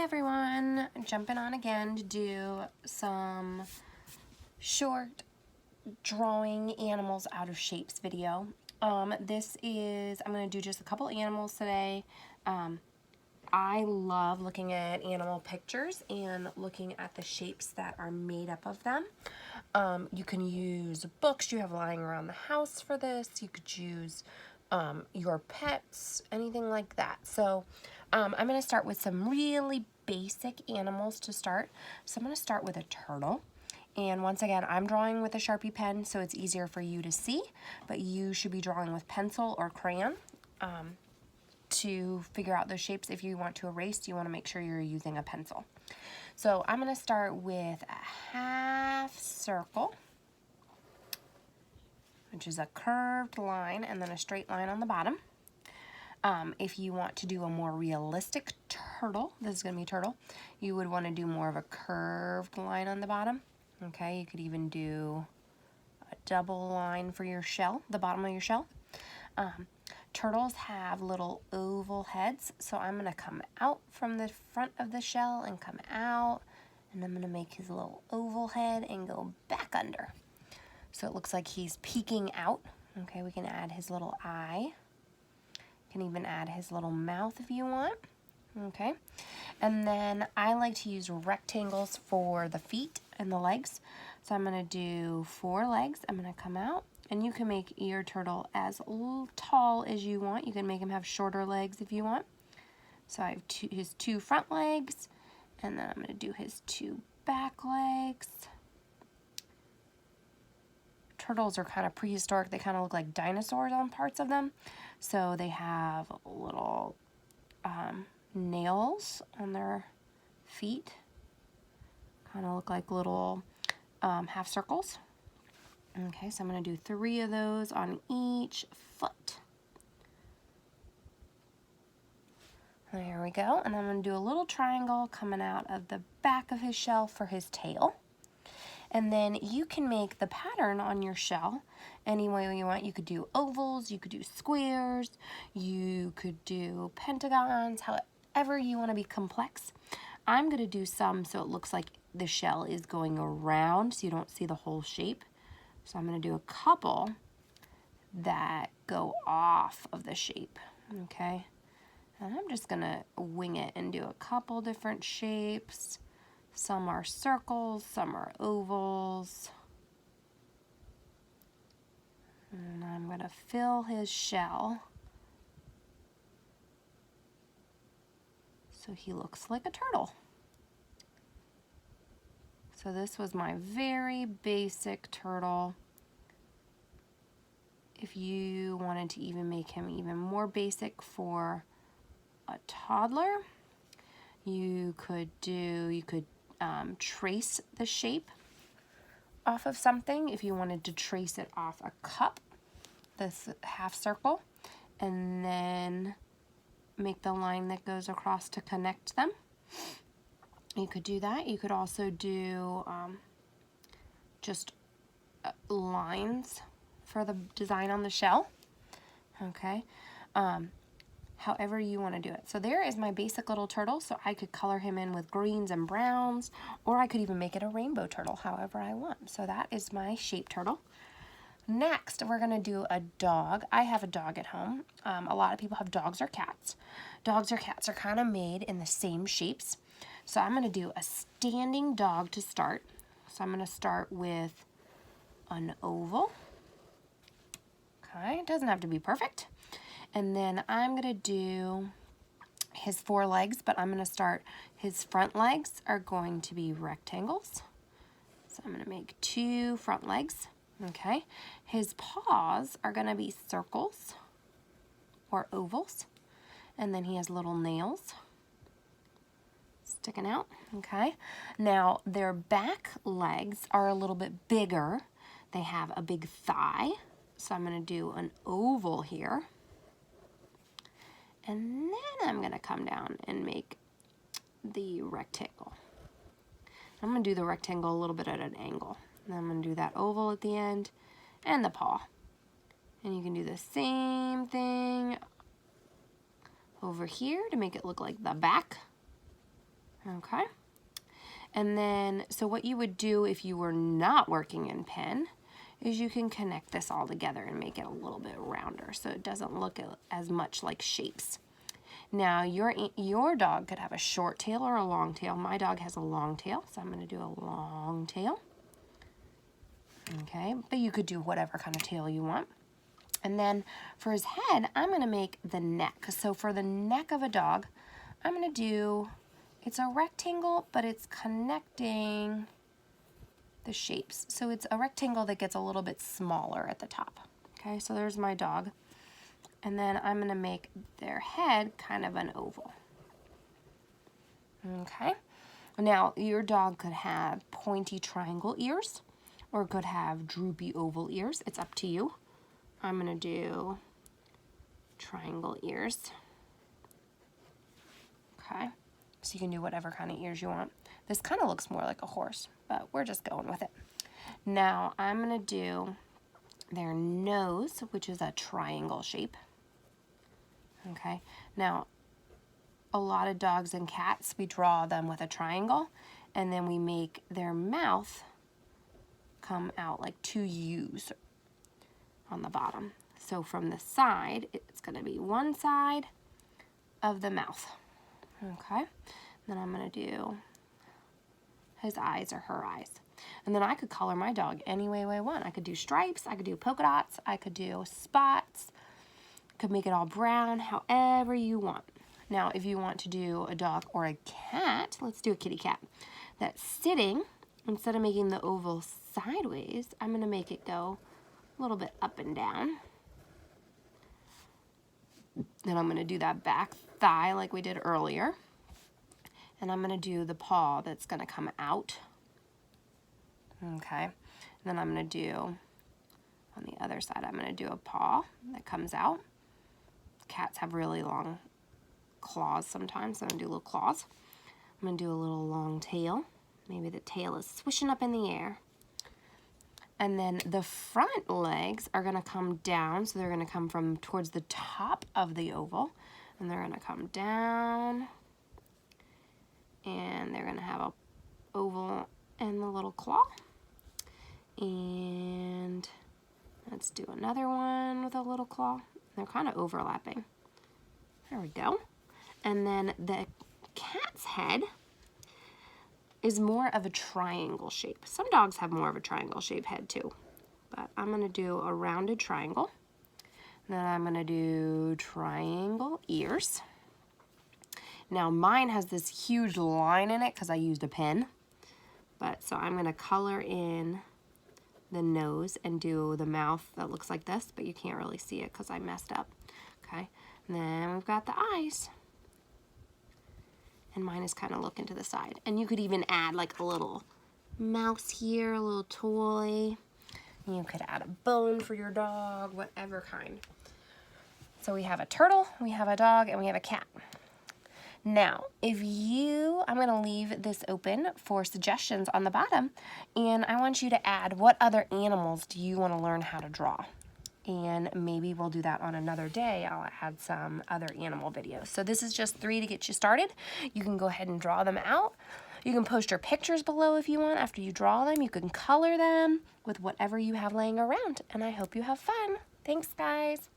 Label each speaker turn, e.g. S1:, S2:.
S1: everyone, jumping on again to do some short drawing animals out of shapes video. I'm going to do just a couple animals today. I love looking at animal pictures and looking at the shapes that are made up of them. You can use books you have lying around the house for this. You could use your pets, anything like that. So I'm going to start with some really basic animals to start. So I'm going to start with a turtle. And once again, I'm drawing with a Sharpie pen, so it's easier for you to see, but you should be drawing with pencil or crayon to figure out those shapes. If you want to erase, you want to make sure you're using a pencil. So I'm going to start with a half circle, which is a curved line and then a straight line on the bottom. If you want to do a more realistic turtle, this is going to be turtle, you would want to do more of a curved line on the bottom. Okay, you could even do a double line for your shell, the bottom of your shell. Turtles have little oval heads, so I'm going to come out from the front of the shell and come out, and I'm going to make his little oval head and go back under. So it looks like he's peeking out. Okay, we can add his little eye. Can even add his little mouth if you want. Okay, and then I like to use rectangles for the feet and the legs. So I'm going to do 4 legs. I'm going to come out, and you can make your turtle as tall as you want. You can make him have shorter legs if you want. So I have his 2 front legs, and then I'm going to do his 2 back legs. Turtles are kind of prehistoric. They kind of look like dinosaurs on parts of them. So they have little nails on their feet. Kind of look like little half circles. Okay, so I'm going to do 3 of those on each foot. There we go. And I'm going to do a little triangle coming out of the back of his shell for his tail. And then you can make the pattern on your shell any way you want. You could do ovals, you could do squares, you could do pentagons, however you want to be complex. I'm going to do some so it looks like the shell is going around so you don't see the whole shape. So I'm going to do a couple that go off of the shape, okay? And I'm just going to wing it and do a couple different shapes. Some are circles, some are ovals. And I'm going to fill his shell so he looks like a turtle. So this was my very basic turtle. If you wanted to even make him even more basic for a toddler, you could trace the shape off of something. If you wanted to trace it off a cup, this half circle, and then make the line that goes across to connect them, you could do that. You could also do just lines for the design on the shell. Okay. However you want to do it. So there is my basic little turtle. So I could color him in with greens and browns, or I could even make it a rainbow turtle, however I want. So that is my shape turtle. Next, we're going to do a dog. I have a dog at home. A lot of people have dogs or cats. Dogs or cats are kind of made in the same shapes. So I'm going to do a standing dog to start. So I'm going to start with an oval. Okay, it doesn't have to be perfect. And then I'm going to do his 4 legs, but I'm going to start, his front legs are going to be rectangles. So I'm going to make 2 front legs, okay? His paws are going to be circles or ovals. And then he has little nails sticking out, okay? Now, their back legs are a little bit bigger. They have a big thigh. So I'm going to do an oval here. And then I'm going to come down and make the rectangle. I'm going to do the rectangle a little bit at an angle. And I'm going to do that oval at the end and the paw. And you can do the same thing over here to make it look like the back. Okay. And then, so what you would do if you were not working in pen is you can connect this all together and make it a little bit rounder so it doesn't look as much like shapes. Now, your dog could have a short tail or a long tail. My dog has a long tail, so I'm going to do a long tail. Okay, but you could do whatever kind of tail you want. And then for his head, I'm going to make the neck. So for the neck of a dog, I'm going to do, it's a rectangle, but it's connecting the shapes. So it's a rectangle that gets a little bit smaller at the top. Okay, so there's my dog. And then I'm going to make their head kind of an oval. Okay, now your dog could have pointy triangle ears or could have droopy oval ears. It's up to you. I'm going to do triangle ears. Okay, so you can do whatever kind of ears you want. This kind of looks more like a horse, but we're just going with it. Now I'm going to do their nose, which is a triangle shape. Okay, now a lot of dogs and cats, we draw them with a triangle, and then we make their mouth come out like two U's on the bottom. So from the side, it's going to be one side of the mouth. Okay, then I'm going to do his eyes or her eyes. And then I could color my dog any way I want. I could do stripes, I could do polka dots, I could do spots, could make it all brown, however you want. Now, if you want to do a dog or a cat, let's do a kitty cat that's sitting, instead of making the oval sideways, I'm going to make it go a little bit up and down. Then I'm going to do that back thigh like we did earlier. And I'm going to do the paw that's going to come out. Okay. And then I'm going to do, on the other side, I'm going to do a paw that comes out. Cats have really long claws sometimes, so I'm going to do little claws. I'm going to do a little long tail. Maybe the tail is swishing up in the air. And then the front legs are going to come down, so they're going to come from towards the top of the oval, and they're going to come down, and they're going to have a oval and the little claw. And let's do another one with a little claw. They're kind of overlapping. There we go. And then the cat's head is more of a triangle shape. Some dogs have more of a triangle shape head too, but I'm going to do a rounded triangle. Then I'm going to do triangle ears. Now mine has this huge line in it because I used a pen, but so I'm going to color in the nose and do the mouth that looks like this, but you can't really see it because I messed up. Okay, and then we've got the eyes. And mine is kind of looking to the side. And you could even add like a little mouse here, a little toy. You could add a bone for your dog, whatever kind. So we have a turtle, we have a dog, and we have a cat. Now, I'm going to leave this open for suggestions on the bottom, and I want you to add what other animals do you want to learn how to draw. And maybe we'll do that on another day. I'll add some other animal videos. So this is just 3 to get you started. You can go ahead and draw them out. You can post your pictures below if you want after you draw them. You can color them with whatever you have laying around. And I hope you have fun. Thanks, guys.